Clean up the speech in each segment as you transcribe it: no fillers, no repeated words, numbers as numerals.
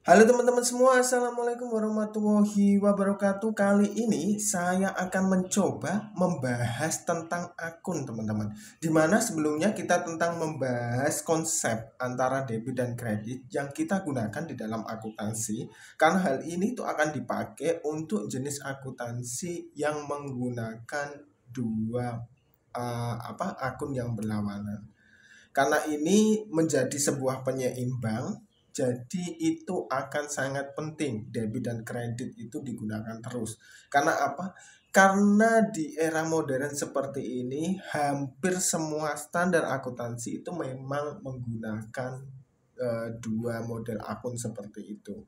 Halo teman-teman semua, Assalamualaikum warahmatullahi wabarakatuh. Kali ini saya akan mencoba membahas tentang akun teman-teman. Dimana sebelumnya kita tentang membahas konsep antara debit dan kredit yang kita gunakan di dalam akuntansi. Karena hal ini itu akan dipakai untuk jenis akuntansi yang menggunakan dua akun yang berlawanan. Karena ini menjadi sebuah penyeimbang, jadi itu akan sangat penting debit dan kredit itu digunakan terus. Karena apa? Karena di era modern seperti ini, hampir semua standar akuntansi itu memang menggunakan dua model akun seperti itu.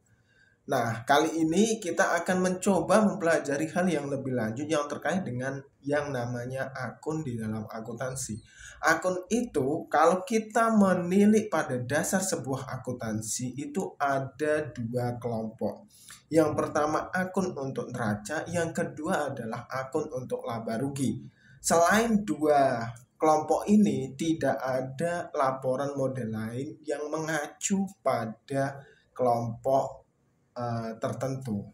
Nah, kali ini kita akan mencoba mempelajari hal yang lebih lanjut yang terkait dengan yang namanya akun di dalam akuntansi. Akun itu kalau kita menilik pada dasar sebuah akuntansi itu ada dua kelompok. Yang pertama akun untuk neraca, yang kedua adalah akun untuk laba rugi. Selain dua kelompok ini tidak ada laporan model lain yang mengacu pada kelompok tertentu.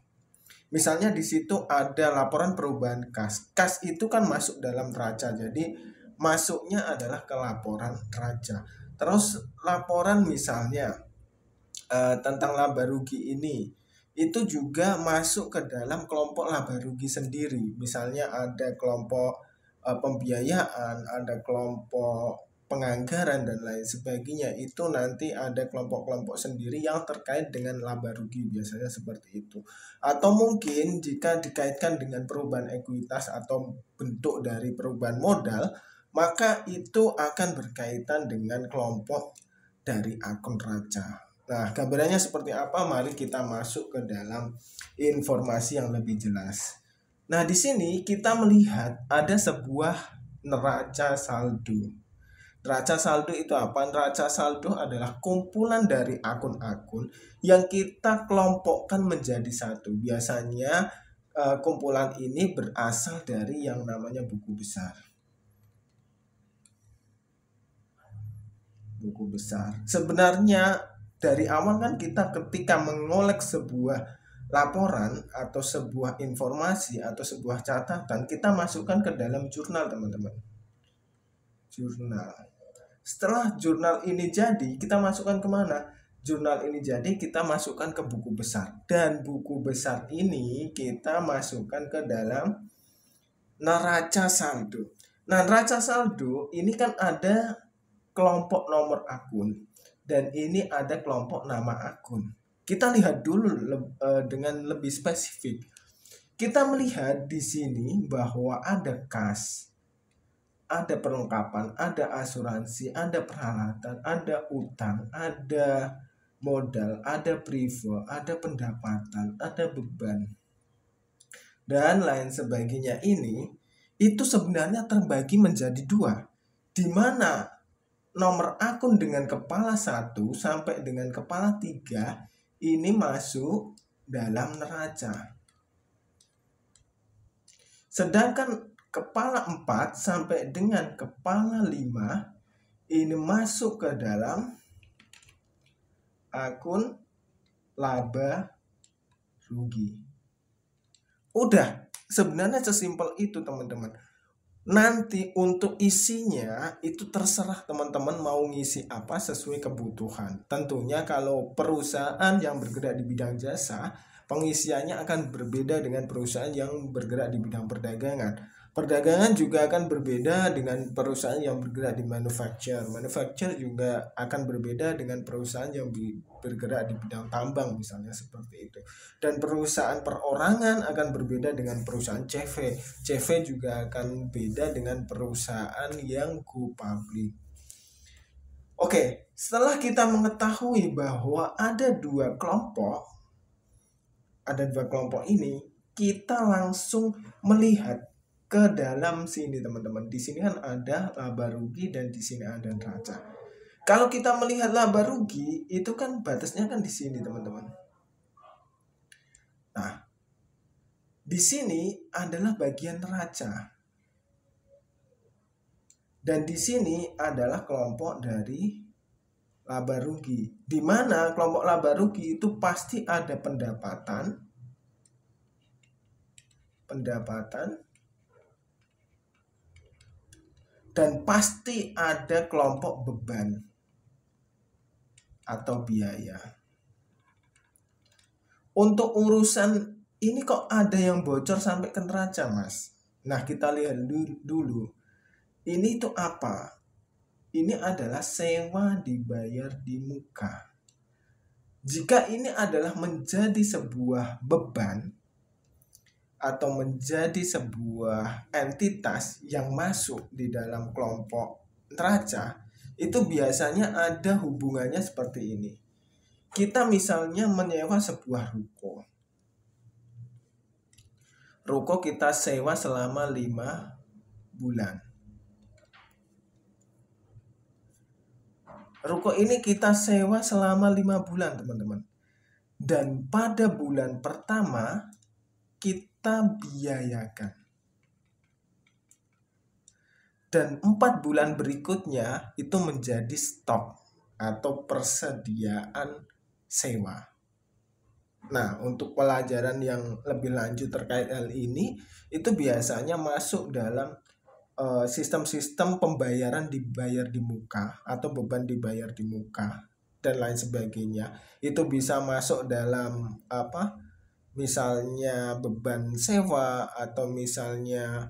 Misalnya di situ ada laporan perubahan kas. Kas itu kan masuk dalam neraca. Jadi masuknya adalah ke laporan neraca. Terus laporan misalnya tentang laba rugi ini itu juga masuk ke dalam kelompok laba rugi sendiri. Misalnya ada kelompok pembiayaan, ada kelompok penganggaran dan lain sebagainya. Itu nanti ada kelompok-kelompok sendiri yang terkait dengan laba rugi, biasanya seperti itu. Atau mungkin jika dikaitkan dengan perubahan ekuitas atau bentuk dari perubahan modal, maka itu akan berkaitan dengan kelompok dari akun neraca. Nah, gambarannya seperti apa? Mari kita masuk ke dalam informasi yang lebih jelas. Nah, di sini kita melihat ada sebuah neraca saldo. Neraca saldo itu apa? Neraca saldo adalah kumpulan dari akun-akun yang kita kelompokkan menjadi satu. Biasanya kumpulan ini berasal dari yang namanya buku besar. Buku besar. Sebenarnya dari awal kan kita ketika mengolek sebuah laporan atau sebuah informasi atau sebuah catatan, kita masukkan ke dalam jurnal, teman-teman. Jurnal. Setelah jurnal ini jadi, kita masukkan kemana? Jurnal ini jadi kita masukkan ke buku besar. Dan buku besar ini kita masukkan ke dalam neraca saldo. Nah, neraca saldo ini kan ada kelompok nomor akun dan ini ada kelompok nama akun. Kita lihat dulu dengan lebih spesifik. Kita melihat di sini bahwa ada kas, ada perlengkapan, ada asuransi, ada peralatan, ada utang, ada modal, ada privo, ada pendapatan, ada beban, dan lain sebagainya. Ini itu sebenarnya terbagi menjadi dua, di mana nomor akun dengan kepala 1 sampai dengan kepala 3 ini masuk dalam neraca. Sedangkan kepala 4 sampai dengan kepala 5 ini masuk ke dalam akun laba rugi. Udah, sebenarnya sesimpel itu, teman-teman. Nanti untuk isinya itu terserah teman-teman mau ngisi apa sesuai kebutuhan. Tentunya kalau perusahaan yang bergerak di bidang jasa, pengisiannya akan berbeda dengan perusahaan yang bergerak di bidang perdagangan. Perdagangan juga akan berbeda dengan perusahaan yang bergerak di manufacture. Manufacture juga akan berbeda dengan perusahaan yang bergerak di bidang tambang, misalnya seperti itu. Dan perusahaan perorangan akan berbeda dengan perusahaan CV. CV juga akan beda dengan perusahaan yang go public. Oke, setelah kita mengetahui bahwa ada dua kelompok ini, kita langsung melihat ke dalam sini, teman-teman. Di sini kan ada laba rugi dan di sini ada neraca. Kalau kita melihat laba rugi, itu kan batasnya kan di sini, teman-teman. Nah, di sini adalah bagian neraca. Dan di sini adalah kelompok dari laba rugi. Di mana kelompok laba rugi itu pasti ada pendapatan dan pasti ada kelompok beban atau biaya. Untuk urusan ini kok ada yang bocor sampai ke neraca, Mas? Nah, kita lihat dulu. Ini itu apa? Ini adalah sewa dibayar di muka. Jika ini adalah menjadi sebuah beban atau menjadi sebuah entitas yang masuk di dalam kelompok neraca, itu biasanya ada hubungannya seperti ini. Kita misalnya menyewa sebuah ruko. Ruko kita sewa selama 5 bulan. Ruko ini kita sewa selama 5 bulan, teman-teman. Dan pada bulan pertama kita biayakan. Dan 4 bulan berikutnya itu menjadi stok atau persediaan sewa. Nah, untuk pelajaran yang lebih lanjut terkait hal ini, itu biasanya masuk dalam sistem-sistem pembayaran dibayar di muka atau beban dibayar di muka dan lain sebagainya. Itu bisa masuk dalam misalnya beban sewa atau misalnya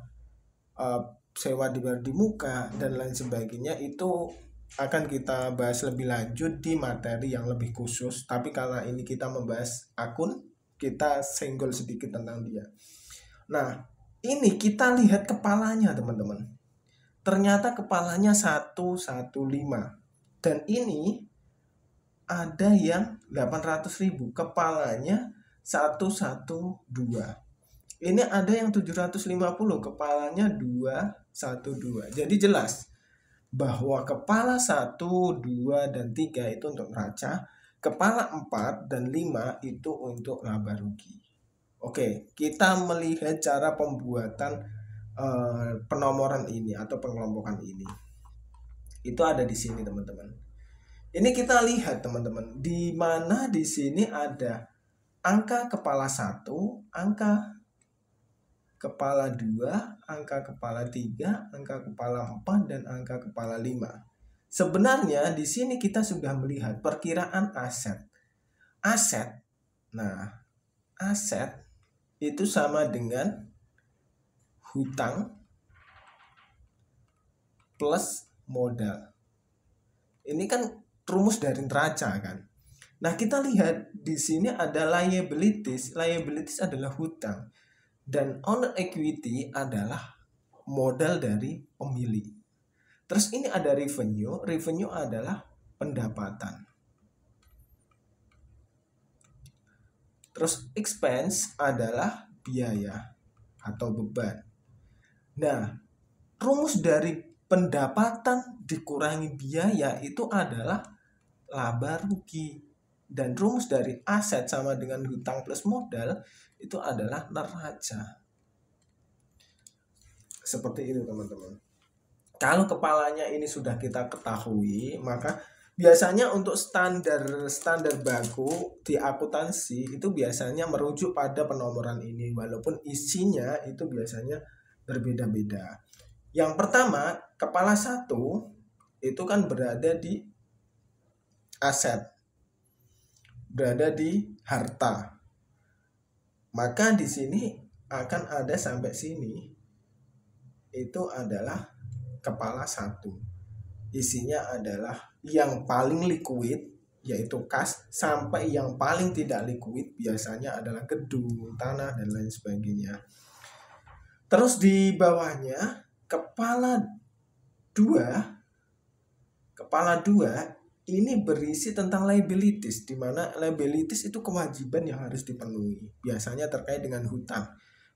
sewa dibayar di muka dan lain sebagainya. Itu akan kita bahas lebih lanjut di materi yang lebih khusus. Tapi karena ini kita membahas akun, kita senggol sedikit tentang dia. Nah, ini kita lihat kepalanya, teman-teman. Ternyata kepalanya 115. Dan ini ada yang 800.000. Kepalanya 112. Ini ada yang 750. Kepalanya 212. Jadi jelas bahwa kepala 1, 2, dan 3 itu untuk neraca. Kepala 4 dan 5 itu untuk laba rugi. Oke, kita melihat cara pembuatan penomoran ini atau pengelompokan ini. Itu ada di sini, teman-teman. Ini kita lihat, teman-teman, di mana di sini ada angka kepala 1, angka kepala 2, angka kepala 3, angka kepala 4, dan angka kepala 5. Sebenarnya di sini kita sudah melihat perkiraan aset. Nah, aset itu sama dengan hutang plus modal. Ini kan rumus dari neraca kan. Nah, kita lihat di sini ada liabilities. Liabilities adalah hutang. Dan owner equity adalah modal dari pemilik. Terus ini ada revenue. Revenue adalah pendapatan. Terus expense adalah biaya atau beban. Nah, rumus dari pendapatan dikurangi biaya itu adalah laba rugi. Dan rumus dari aset sama dengan hutang plus modal itu adalah neraca. Seperti itu, teman-teman. Kalau kepalanya ini sudah kita ketahui, maka biasanya untuk standar baku di akuntansi itu biasanya merujuk pada penomoran ini, walaupun isinya itu biasanya berbeda-beda. Yang pertama, kepala 1 itu kan berada di aset, berada di harta. Maka di sini akan ada sampai sini itu adalah kepala 1. Isinya adalah yang paling liquid yaitu kas, sampai yang paling tidak liquid biasanya adalah gedung, tanah, dan lain sebagainya. Terus di bawahnya kepala 2 ini berisi tentang liabilities, di mana liabilities itu kewajiban yang harus dipenuhi, biasanya terkait dengan hutang,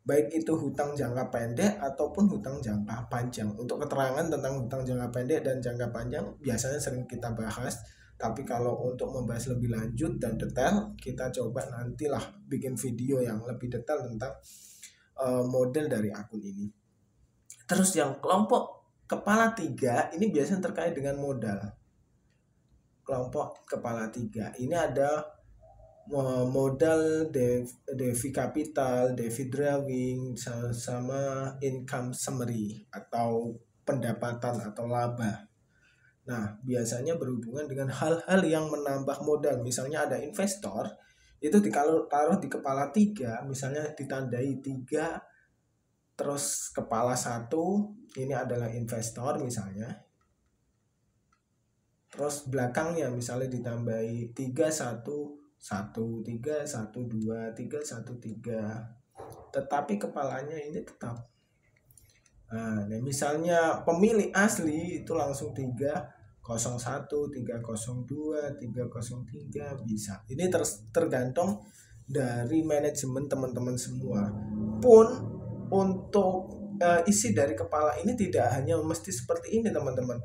baik itu hutang jangka pendek ataupun hutang jangka panjang. Untuk keterangan tentang hutang jangka pendek dan jangka panjang biasanya sering kita bahas, tapi kalau untuk membahas lebih lanjut dan detail, kita coba nantilah bikin video yang lebih detail tentang model dari akun ini. Terus yang kelompok kepala 3 ini biasanya terkait dengan modal. kelompok kepala 3. Ini ada modal, devi capital, devi drawing, sama income summary atau pendapatan atau laba. Nah, biasanya berhubungan dengan hal-hal yang menambah modal. Misalnya ada investor, itu taruh di kepala 3, misalnya ditandai 3, terus kepala 1, ini adalah investor misalnya. Terus belakangnya misalnya ditambahi 3, 1, 1, 3, 1, 2, 3, 1, 3. Tetapi kepalanya ini tetap. Nah, misalnya pemilik asli itu langsung 301, 302, 303 bisa. Ini tergantung dari manajemen teman-teman semua. Pun untuk isi dari kepala ini tidak hanya mesti seperti ini teman-teman.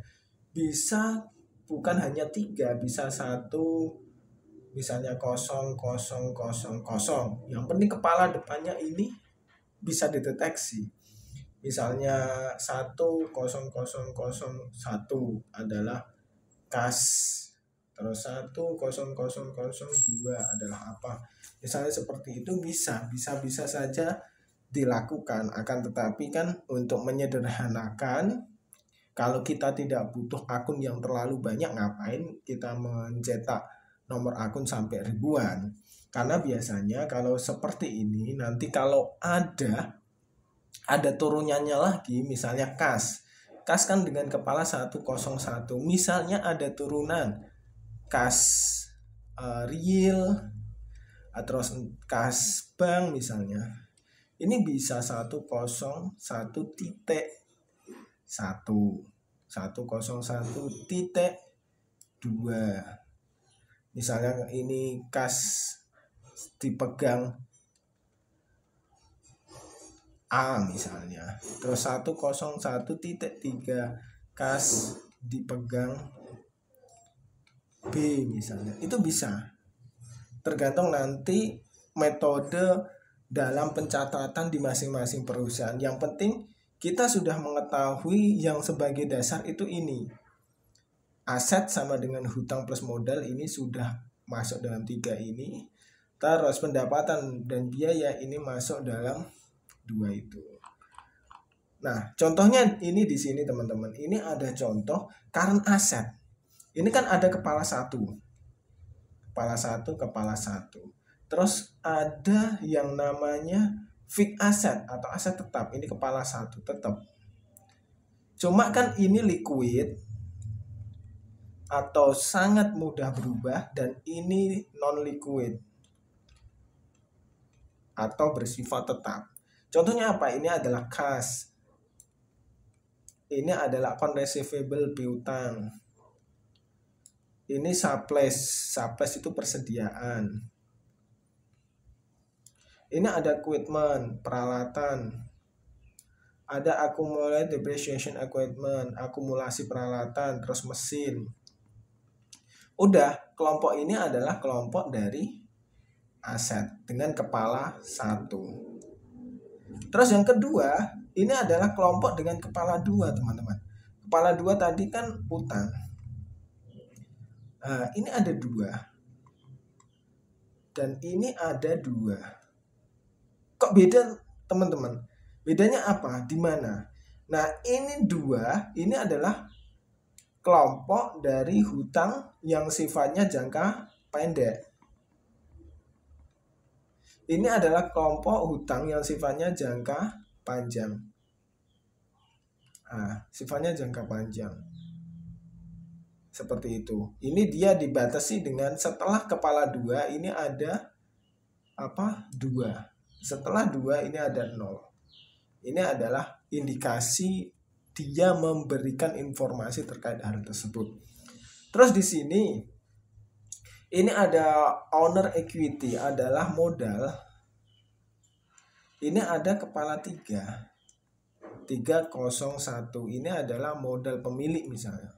Bisa bukan hanya 3, bisa 1, misalnya 0, 0, 0, 0. Yang penting kepala depannya ini bisa dideteksi. Misalnya 1, 0, 0, 0, 1 adalah kas. Terus 1, 0, 0, 0, 2 adalah apa. Misalnya seperti itu bisa saja dilakukan. Akan tetapi kan untuk menyederhanakan, kalau kita tidak butuh akun yang terlalu banyak, ngapain kita mencetak nomor akun sampai ribuan. Karena biasanya kalau seperti ini, nanti kalau ada turunannya lagi, misalnya kas kan dengan kepala 101, misalnya ada turunan kas real atau kas bank misalnya, ini bisa 101.1, 101.2. Misalnya ini kas dipegang A misalnya, terus 101.3 kas dipegang B misalnya. Itu bisa, tergantung nanti metode dalam pencatatan di masing-masing perusahaan. Yang penting kita sudah mengetahui yang sebagai dasar itu ini. Aset sama dengan hutang plus modal ini sudah masuk dalam 3 ini. Terus pendapatan dan biaya ini masuk dalam 2 itu. Nah, contohnya ini di sini teman-teman. Ini ada contoh current asset. Ini kan ada kepala 1. Kepala 1, kepala 1. Terus ada yang namanya fixed asset atau aset tetap. Ini kepala 1 tetap. Cuma kan ini liquid atau sangat mudah berubah, dan ini non liquid atau bersifat tetap. Contohnya apa? Ini adalah kas. Ini adalah account receivable piutang. Ini surplus. Surplus itu persediaan. Ini ada equipment, peralatan. Ada accumulated depreciation equipment, akumulasi peralatan, terus mesin. Udah, kelompok ini adalah kelompok dari aset dengan kepala 1. Terus yang kedua, ini adalah kelompok dengan kepala 2, teman-teman. Kepala 2 tadi kan utang. Nah, ini ada 2. Dan ini ada 2. Kok beda, teman-teman? Bedanya apa? Di mana? Nah, ini 2, ini adalah kelompok dari hutang yang sifatnya jangka pendek. Ini adalah kelompok hutang yang sifatnya jangka panjang. Sifatnya jangka panjang. Seperti itu. Ini dia dibatasi dengan setelah kepala 2 ini ada 2. Setelah 2 ini ada 0. Ini adalah indikasi dia memberikan informasi terkait hal tersebut. Terus di sini ini ada owner equity, adalah modal. Ini ada kepala 3. 301. Ini adalah modal pemilik misalnya.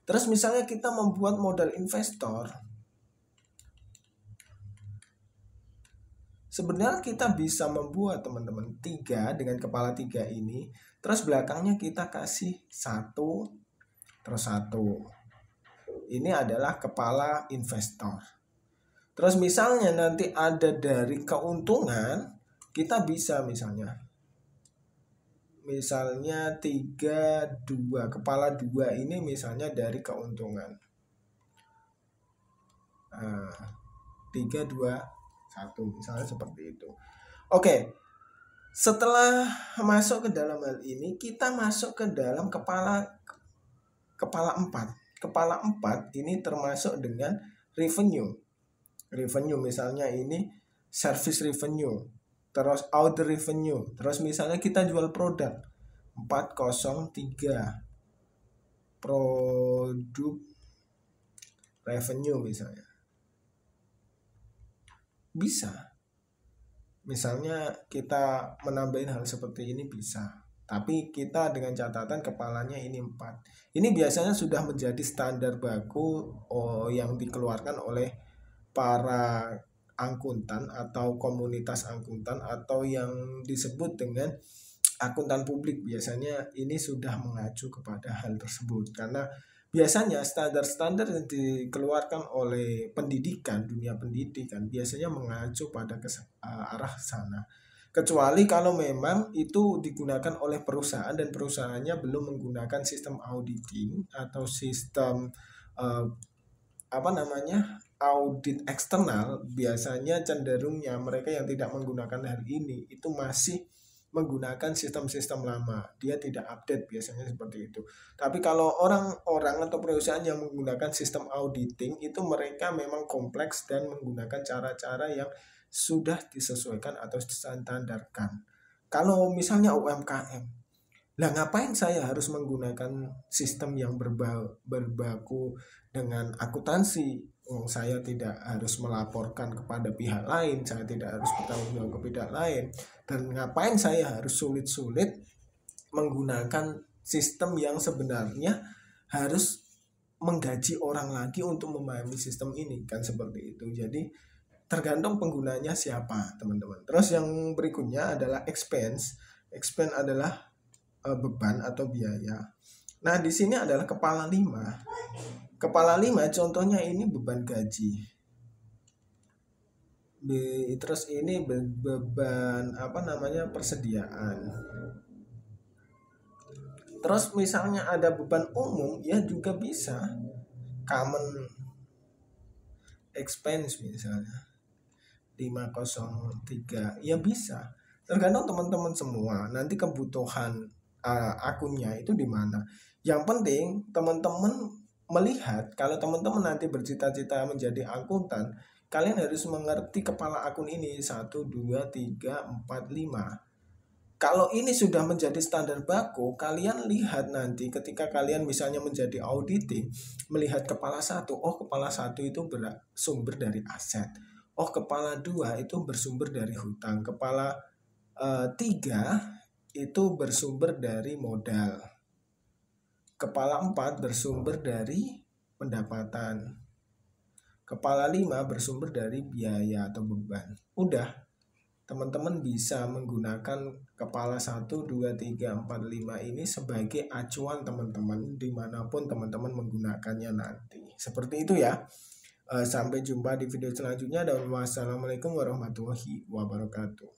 Terus misalnya kita membuat modal investor. Sebenarnya kita bisa membuat, teman-teman, 3 dengan kepala 3 ini. Terus belakangnya kita kasih 1, Terus 1. Ini adalah kepala investor. Terus misalnya nanti ada dari keuntungan, kita bisa misalnya 3, 2, kepala 2 ini misalnya dari keuntungan. 3, 2, 1 misalnya seperti itu. Oke. Setelah masuk ke dalam hal ini, kita masuk ke dalam kepala 4. Kepala 4 ini termasuk dengan revenue. Revenue misalnya ini service revenue, terus order revenue, terus misalnya kita jual produk 403 produk revenue misalnya. Bisa. Misalnya kita menambahin hal seperti ini bisa. Tapi kita dengan catatan kepalanya ini 4. Ini biasanya sudah menjadi standar baku yang dikeluarkan oleh para akuntan atau komunitas akuntan atau yang disebut dengan akuntan publik. Biasanya ini sudah mengacu kepada hal tersebut. Karena biasanya standar-standar yang dikeluarkan oleh dunia pendidikan biasanya mengacu pada arah sana. Kecuali kalau memang itu digunakan oleh perusahaan dan perusahaannya belum menggunakan sistem auditing atau sistem audit eksternal, biasanya cenderungnya mereka yang tidak menggunakan hal ini itu masih menggunakan sistem-sistem lama. Dia tidak update biasanya seperti itu. Tapi kalau orang-orang atau perusahaan yang menggunakan sistem auditing itu mereka memang kompleks dan menggunakan cara-cara yang sudah disesuaikan atau distandarkan. Kalau misalnya UMKM, lah ngapain saya harus menggunakan sistem yang berbaku dengan akuntansi? Saya tidak harus melaporkan kepada pihak lain, saya tidak harus bertanggung jawab ke pihak lain. Dan ngapain saya harus sulit-sulit menggunakan sistem yang sebenarnya harus menggaji orang lagi untuk memahami sistem ini, kan seperti itu. Jadi tergantung penggunanya siapa, teman-teman. Terus yang berikutnya adalah expense. Expense adalah beban atau biaya. Nah, di sini adalah kepala 5. Kepala 5 contohnya ini beban gaji. Terus ini beban persediaan. Terus misalnya ada beban umum, ya juga bisa. Common expense misalnya 503, ya bisa. Tergantung teman-teman semua. Nanti kebutuhan akunnya itu di mana. Yang penting teman-teman melihat, kalau teman-teman nanti bercita-cita menjadi akuntan, kalian harus mengerti kepala akun ini 1, 2, 3, 4, 5. Kalau ini sudah menjadi standar baku, kalian lihat nanti ketika kalian misalnya menjadi auditing, melihat kepala 1, kepala 1 itu bersumber dari aset. Kepala 2 itu bersumber dari hutang. Kepala 3 itu bersumber dari modal. Kepala 4 bersumber dari pendapatan. Kepala 5 bersumber dari biaya atau beban. Udah, teman-teman bisa menggunakan kepala 1, 2, 3, 4, 5 ini sebagai acuan teman-teman dimanapun teman-teman menggunakannya nanti. Seperti itu ya. Sampai jumpa di video selanjutnya dan wassalamualaikum warahmatullahi wabarakatuh.